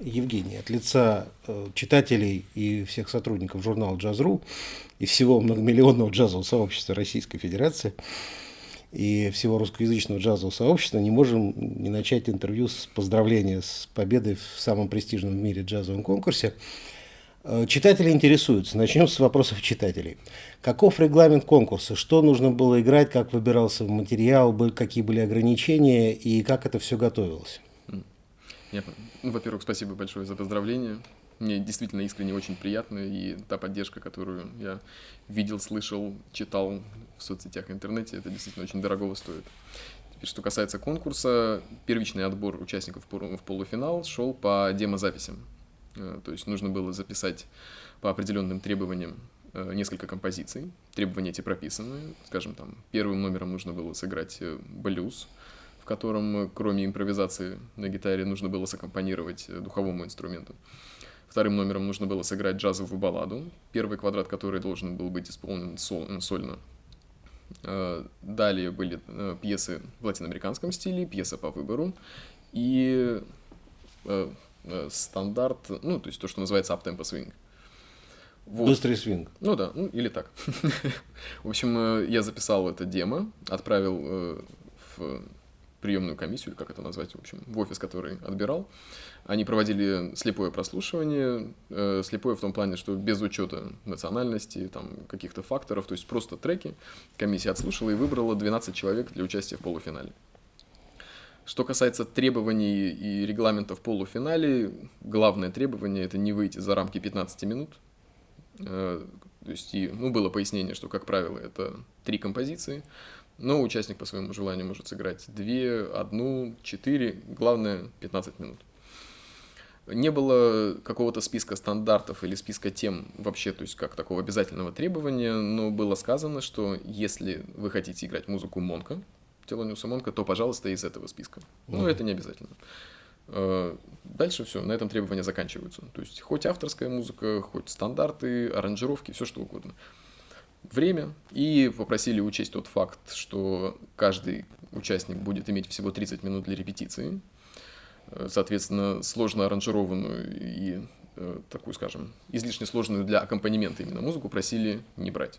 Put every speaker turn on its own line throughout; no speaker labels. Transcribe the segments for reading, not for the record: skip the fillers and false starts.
Евгений, от лица читателей и всех сотрудников журнала «Джаз.ру» и всего многомиллионного джазового сообщества Российской Федерации и всего русскоязычного джазового сообщества не можем не начать интервью с поздравления с победой в самом престижном в мире джазовом конкурсе. Читатели интересуются. Начнем с вопросов читателей. Каков регламент конкурса? Что нужно было играть? Как выбирался материал? Какие были ограничения? И как это все готовилось?
Во-первых, спасибо большое за поздравления. Мне действительно искренне очень приятно, и та поддержка, которую я видел, слышал, читал в соцсетях и интернете, это действительно очень дорогого стоит. Теперь, что касается конкурса, первичный отбор участников в полуфинал шел по демозаписям. То есть нужно было записать по определенным требованиям несколько композиций. Требования эти прописаны. Скажем, там, первым номером нужно было сыграть блюз, в котором, кроме импровизации на гитаре, нужно было саккомпанировать духовому инструменту. Вторым номером нужно было сыграть джазовую балладу, первый квадрат которой должен был быть исполнен сольно. Далее были пьесы в латиноамериканском стиле, пьеса по выбору и стандарт, то есть то, что называется up-tempo свинг.
Вот. Быстрый свинг.
Или так. В общем, я записал это демо, отправил в приемную комиссию, или как это назвать, в общем, в офис, который отбирал. Они проводили слепое прослушивание, слепое в том плане, что без учета национальности, там, каких-то факторов, то есть просто треки. Комиссия отслушала и выбрала 12 человек для участия в полуфинале. Что касается требований и регламента в полуфинале, главное требование – это не выйти за рамки 15 минут. То есть, было пояснение, что, как правило, это 3 композиции, но участник по своему желанию может сыграть 2, 1, 4, главное 15 минут. Не было какого-то списка стандартов или списка тем вообще, то есть как такого обязательного требования, но было сказано, что если вы хотите играть музыку Монка, Телониуса Монка, то, пожалуйста, из этого списка. Но это не обязательно. Дальше все, на этом требования заканчиваются. То есть хоть авторская музыка, хоть стандарты, аранжировки, все что угодно. Время, и попросили учесть тот факт, что каждый участник будет иметь всего 30 минут для репетиции. Соответственно, сложно аранжированную и такую, скажем, излишне сложную для аккомпанемента именно музыку просили не брать.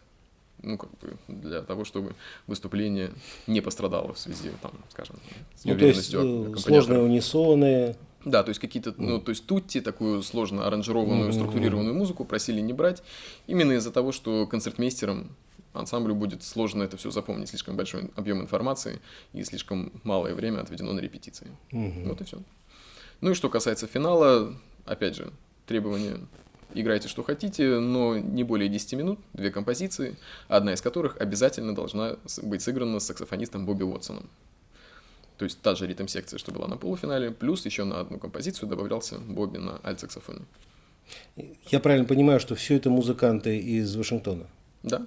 Для того, чтобы выступление не пострадало в связи, там, скажем, с неуверенностью аккомпаниатора.
Сложные унисоны.
Да, то есть какие-то, то есть тутти, такую сложно аранжированную, структурированную музыку просили не брать, именно из-за того, что концертмейстерам, ансамблю будет сложно это все запомнить, слишком большой объем информации и слишком малое время отведено на репетиции. Вот и все. И что касается финала, опять же, требования: играйте что хотите, но не более 10 минут, 2 композиции, одна из которых обязательно должна быть сыграна с саксофонистом Бобби Уотсоном. То есть та же ритм-секция, что была на полуфинале, плюс еще на одну композицию добавлялся Бобби на альт-саксофоне.
Я правильно понимаю, что все это музыканты из Вашингтона?
Да.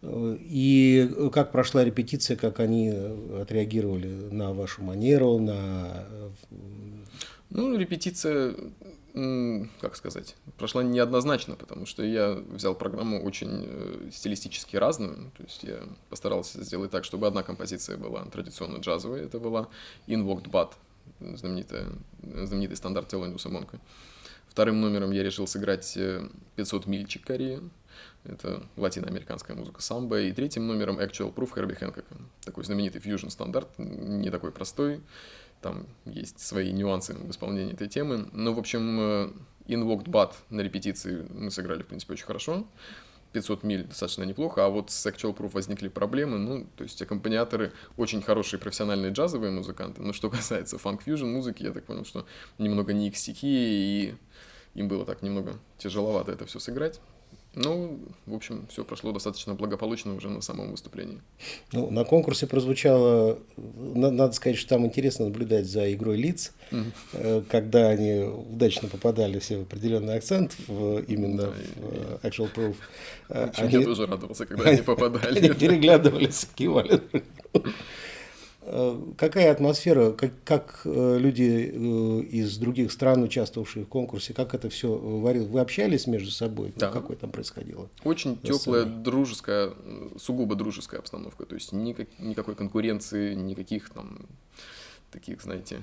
И как прошла репетиция, как они отреагировали на вашу манеру, на...
Репетиция, как сказать, прошла неоднозначно, потому что я взял программу очень стилистически разную. То есть я постарался сделать так, чтобы одна композиция была традиционно джазовой. Это была Invoked Bad, знаменитый стандарт Телониуса Монка. Вторым номером я решил сыграть 500 миль Чик Корея. Это латиноамериканская музыка самбо. И третьим номером Actual Proof Херби Хэнкока. Такой знаменитый фьюжн-стандарт, не такой простой. Там есть свои нюансы в исполнении этой темы. Но, в общем, Invoked Bad на репетиции мы сыграли, в принципе, очень хорошо. 500 миль достаточно неплохо, а вот с Actual Proof возникли проблемы. То есть аккомпаниаторы очень хорошие профессиональные джазовые музыканты. Но что касается фанк-фьюжн музыки, я так понял, что немного не их стихии, и им было так немного тяжеловато это все сыграть. В общем, все прошло достаточно благополучно уже на самом выступлении.
На конкурсе прозвучало, надо сказать, что там интересно наблюдать за игрой лиц, когда они удачно попадали все в определенный акцент, именно в Actual Proof.
Я тоже радовался, когда они попадали.
Они переглядывались, кивали. Какая атмосфера, как люди из других стран, участвовавшие в конкурсе, как это все варилось? Вы общались между собой?
Да.
Какое там происходило?
Очень теплая, дружеская, сугубо дружеская обстановка. То есть никакой конкуренции, никаких там таких, знаете,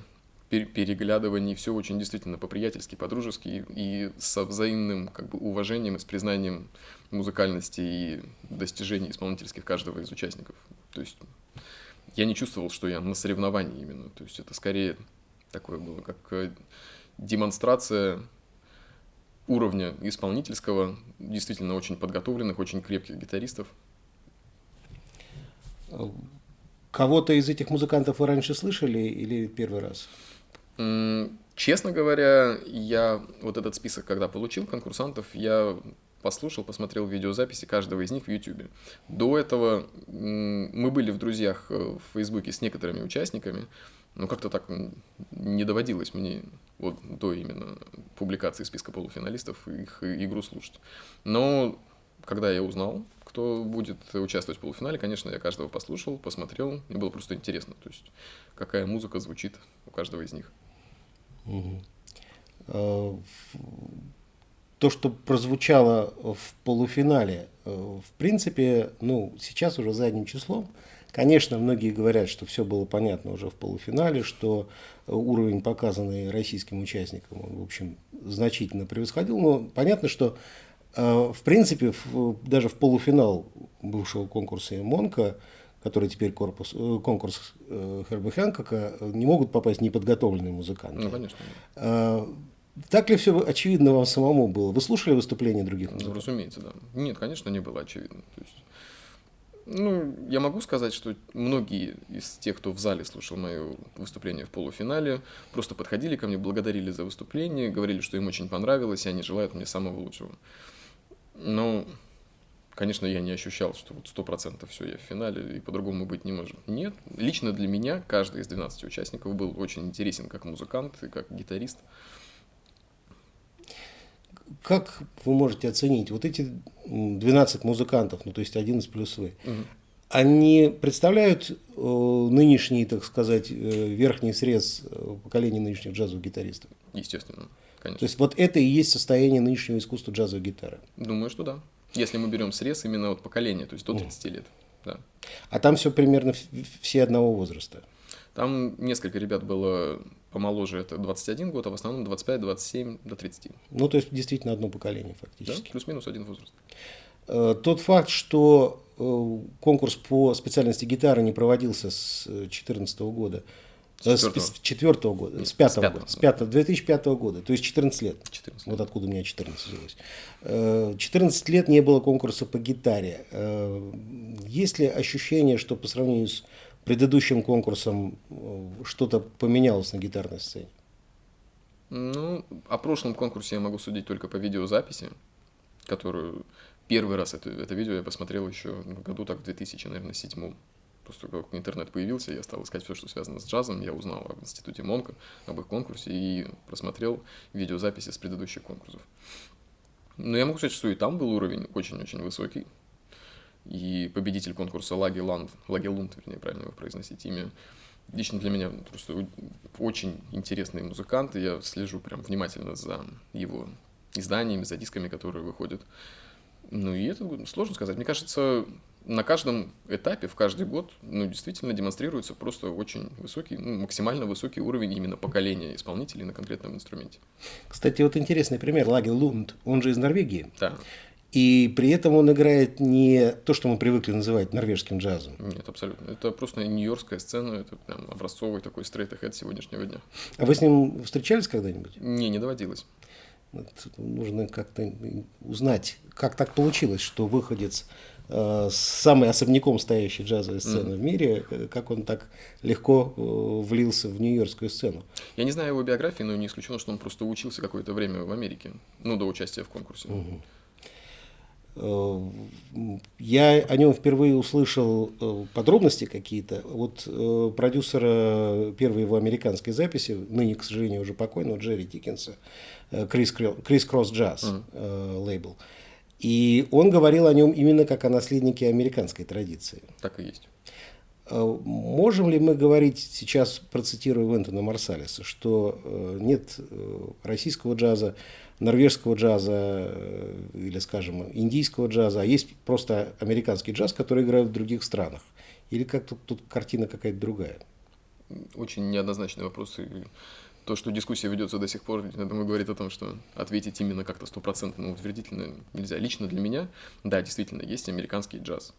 переглядываний, все очень действительно по-приятельски, по-дружески и со взаимным как бы уважением и с признанием музыкальности и достижений исполнительских каждого из участников. То есть я не чувствовал, что я на соревновании именно. То есть это скорее такое было, как демонстрация уровня исполнительского, действительно очень подготовленных, очень крепких гитаристов.
Кого-то из этих музыкантов вы раньше слышали или первый раз?
Честно говоря, я вот этот список, когда получил конкурсантов, я послушал, посмотрел видеозаписи каждого из них в YouTube. До этого мы были в друзьях в Фейсбуке с некоторыми участниками, но как-то так не доводилось мне вот до именно публикации списка полуфиналистов их игру слушать. Но когда я узнал, кто будет участвовать в полуфинале, конечно, я каждого послушал, посмотрел, мне было просто интересно, то есть какая музыка звучит у каждого из них.
То, что прозвучало в полуфинале, в принципе, ну, сейчас уже задним числом. Конечно, многие говорят, что все было понятно уже в полуфинале, что уровень, показанный российским участникам, он, в общем, значительно превосходил. Но понятно, что, в принципе, даже в полуфинал бывшего конкурса Монка, который теперь конкурс Херби Хэнкока, не могут попасть неподготовленные музыканты.
Ну, конечно.
Так ли все очевидно вам самому было? Вы слушали выступления других музыкантов?
Ну, разумеется, да. Нет, конечно, не было очевидно. То есть, ну, я могу сказать, что многие из тех, кто в зале слушал мое выступление в полуфинале, просто подходили ко мне, благодарили за выступление, говорили, что им очень понравилось, и они желают мне самого лучшего. Но, конечно, я не ощущал, что вот 100% все, я в финале, и по-другому быть не может. Нет, лично для меня каждый из 12 участников был очень интересен как музыкант и как гитарист.
Как вы можете оценить вот эти 12 музыкантов, ну то есть 11 плюс вы, они представляют нынешний, так сказать, верхний срез поколения нынешних джазовых гитаристов?
Естественно, конечно.
То есть вот это и есть состояние нынешнего искусства джазовой гитары?
Думаю, что да. Если мы берем срез именно от поколения, то есть до 30 лет. Да.
А там все примерно все одного возраста?
Там несколько ребят было помоложе, это 21 год, а в основном 25, 27 до 30.
Ну, то есть, действительно, одно поколение фактически.
Да, плюс-минус один возраст.
Тот факт, что конкурс по специальности гитары не проводился с 2014 года, с 2004 года, с 2005 года, то есть 14 лет.
14 лет.
Вот откуда у меня 14 взялось. 14 лет не было конкурса по гитаре. Есть ли ощущение, что по сравнению с предыдущим конкурсом что-то поменялось на гитарной сцене?
Ну, о прошлом конкурсе я могу судить только по видеозаписи, которую первый раз это видео я посмотрел еще в году, так, в 2007. Просто как интернет появился, я стал искать все, что связано с джазом, я узнал об институте Монка, об их конкурсе и просмотрел видеозаписи с предыдущих конкурсов. Но я могу сказать, что и там был уровень очень-очень высокий. И победитель конкурса Лагелунд, вернее, правильно его произносить имя, лично для меня просто очень интересный музыкант, и я слежу прям внимательно за его изданиями, за дисками, которые выходят. Ну и это сложно сказать. Мне кажется, на каждом этапе, в каждый год, ну, действительно демонстрируется просто очень высокий, максимально высокий уровень именно поколения исполнителей на конкретном инструменте.
Кстати, вот интересный пример. Лагелунд, он же из Норвегии.
Да.
И при этом он играет не то, что мы привыкли называть норвежским джазом.
Нет, абсолютно. Это просто нью-йоркская сцена, это прям образцовый такой стрейт-эхед сегодняшнего дня.
А вы с ним встречались когда-нибудь?
Не доводилось.
Вот, нужно как-то узнать, как так получилось, что выходец с самой особняком стоящей джазовой сцены в мире, как он так легко влился в нью-йоркскую сцену.
Я не знаю его биографии, но не исключено, что он просто учился какое-то время в Америке, ну, до участия в конкурсе.
Я о нем впервые услышал подробности какие-то от продюсера первой его американской записи, ныне, к сожалению, уже покойного Джерри Диккенса, Крис Кросс Джаз лейбл. И он говорил о нем именно как о наследнике американской традиции.
Так и есть.
Можем ли мы говорить, сейчас процитирую Вентона Марсалиса, что нет российского джаза, норвежского джаза или, скажем, индийского джаза, а есть просто американский джаз, который играют в других странах? Или как тут картина какая-то другая?
Очень неоднозначный вопрос. И То, что дискуссия ведется до сих пор, я думаю, говорит о том, что ответить именно как-то стопроцентно утвердительно нельзя. Лично для меня, да, действительно, есть американский джаз.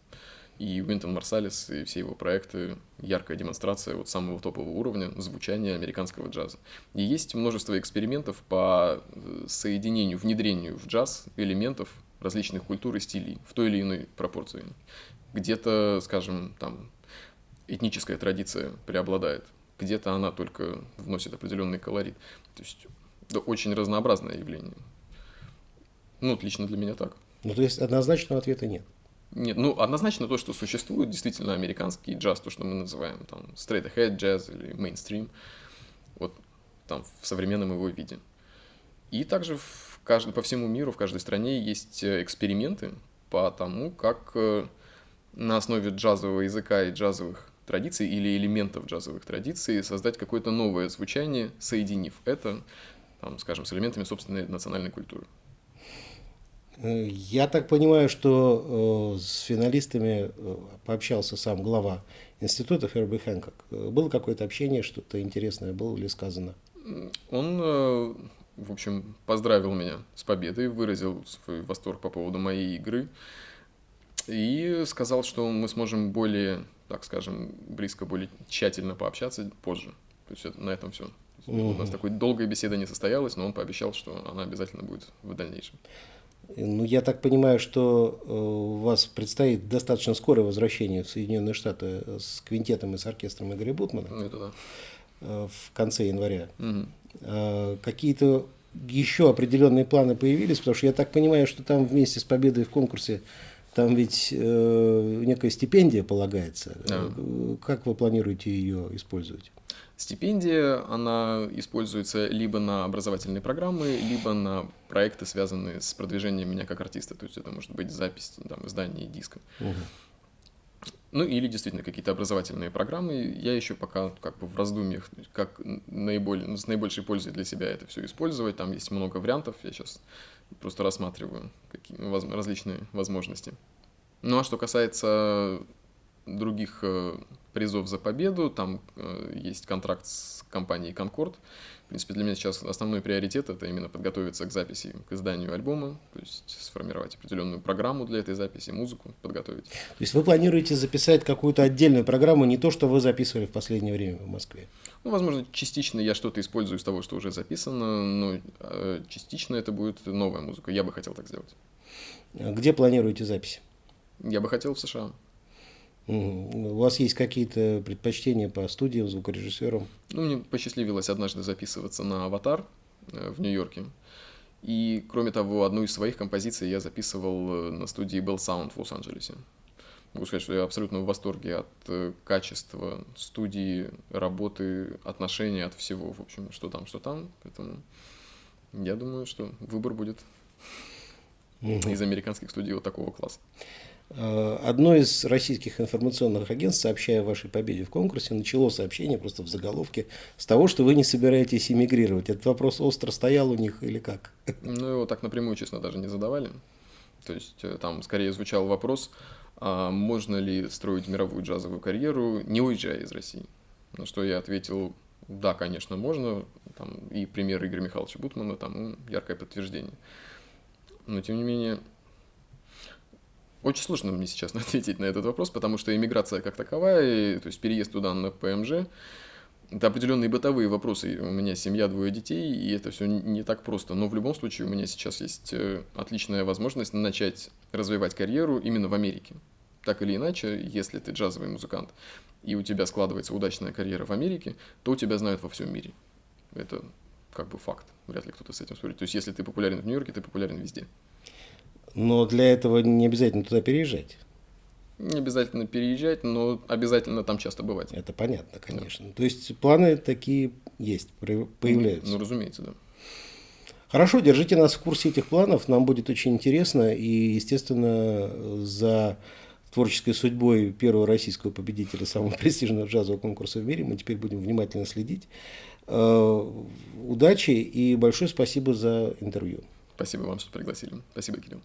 И Уинтон Марсалис и все его проекты — яркая демонстрация вот самого топового уровня звучания американского джаза. И есть множество экспериментов по соединению, внедрению в джаз элементов различных культур и стилей в той или иной пропорции. Где-то, скажем, там этническая традиция преобладает, где-то она только вносит определенный колорит. То есть это очень разнообразное явление. Ну, вот лично для меня так.
Ну, то есть однозначного ответа нет.
Нет, ну, однозначно то, что существует действительно американский джаз, то, что мы называем там straight ahead джаз или mainstream, вот там в современном его виде. И также по всему миру, в каждой стране есть эксперименты по тому, как на основе джазового языка и джазовых традиций или элементов джазовых традиций создать какое-то новое звучание, соединив это, там, скажем, с элементами собственной национальной культуры.
Я так понимаю, что с финалистами пообщался сам глава института Херби Хэнкок. Было какое-то общение, что-то интересное было ли сказано?
Он, в общем, поздравил меня с победой, выразил свой восторг по поводу моей игры и сказал, что мы сможем более, так скажем, близко, более тщательно пообщаться позже. То есть на этом все. У нас такой долгая беседа не состоялась, но он пообещал, что она обязательно будет в дальнейшем.
Ну, я так понимаю, что у вас предстоит достаточно скорое возвращение в Соединенные Штаты с квинтетом и с оркестром Игоря Бутмана.
Это да.
В конце января. Какие-то еще определенные планы появились, потому что я так понимаю, что там вместе с победой в конкурсе там ведь некая стипендия полагается.
Да.
Как вы планируете ее использовать?
Стипендия, она используется либо на образовательные программы, либо на проекты, связанные с продвижением меня как артиста. То есть это может быть запись, там, издание диска. Ну, или действительно какие-то образовательные программы. Я еще пока как бы в раздумьях, как с наибольшей пользой для себя это все использовать. Там есть много вариантов. Я сейчас просто рассматриваю различные возможности. Ну, а что касается других призов за победу, там есть контракт с компанией Concord. В принципе, для меня сейчас основной приоритет — это именно подготовиться к записи, к изданию альбома, то есть сформировать определенную программу для этой записи, музыку подготовить.
То есть вы планируете записать какую-то отдельную программу, не то, что вы записывали в последнее время в Москве?
Ну, возможно, частично я что-то использую из того, что уже записано, но частично это будет новая музыка. Я бы хотел так сделать.
Где планируете запись?
Я бы хотел в США.
У вас есть какие-то предпочтения по студиям, звукорежиссерам?
Ну, мне посчастливилось однажды записываться на «Аватар» в Нью-Йорке. И, кроме того, одну из своих композиций я записывал на студии Bell Sound в Лос-Анджелесе. Могу сказать, что я абсолютно в восторге от качества студии, работы, отношений, от всего, в общем, что там. Поэтому я думаю, что выбор будет из американских студий вот такого класса.
Одно из российских информационных агентств, сообщая о вашей победе в конкурсе, начало сообщение просто в заголовке с того, что вы не собираетесь эмигрировать. Этот вопрос остро стоял у них или как?
Ну, его так напрямую, честно, даже не задавали. То есть там скорее звучал вопрос, можно ли строить мировую джазовую карьеру, не уезжая из России. На что я ответил, да, конечно, можно. Там и пример Игоря Михайловича Бутмана, там яркое подтверждение. Но, тем не менее, очень сложно мне сейчас ответить на этот вопрос, потому что иммиграция как таковая, то есть переезд туда на ПМЖ, это определенные бытовые вопросы. У меня семья, 2 детей, и это все не так просто. Но в любом случае у меня сейчас есть отличная возможность начать развивать карьеру именно в Америке. Так или иначе, если ты джазовый музыкант, и у тебя складывается удачная карьера в Америке, то у тебя знают во всем мире. Это как бы факт. Вряд ли кто-то с этим спорит. То есть если ты популярен в Нью-Йорке, ты популярен везде.
Но для этого не обязательно туда переезжать.
Не обязательно переезжать, но обязательно там часто бывать.
Это понятно, конечно. Да. То есть планы такие есть, появляются.
Ну, разумеется, да.
Хорошо, держите нас в курсе этих планов, нам будет очень интересно. И, естественно, за творческой судьбой первого российского победителя самого престижного джазового конкурса в мире мы теперь будем внимательно следить. Удачи и большое спасибо за интервью.
Спасибо вам, что пригласили. Спасибо, Кирилл.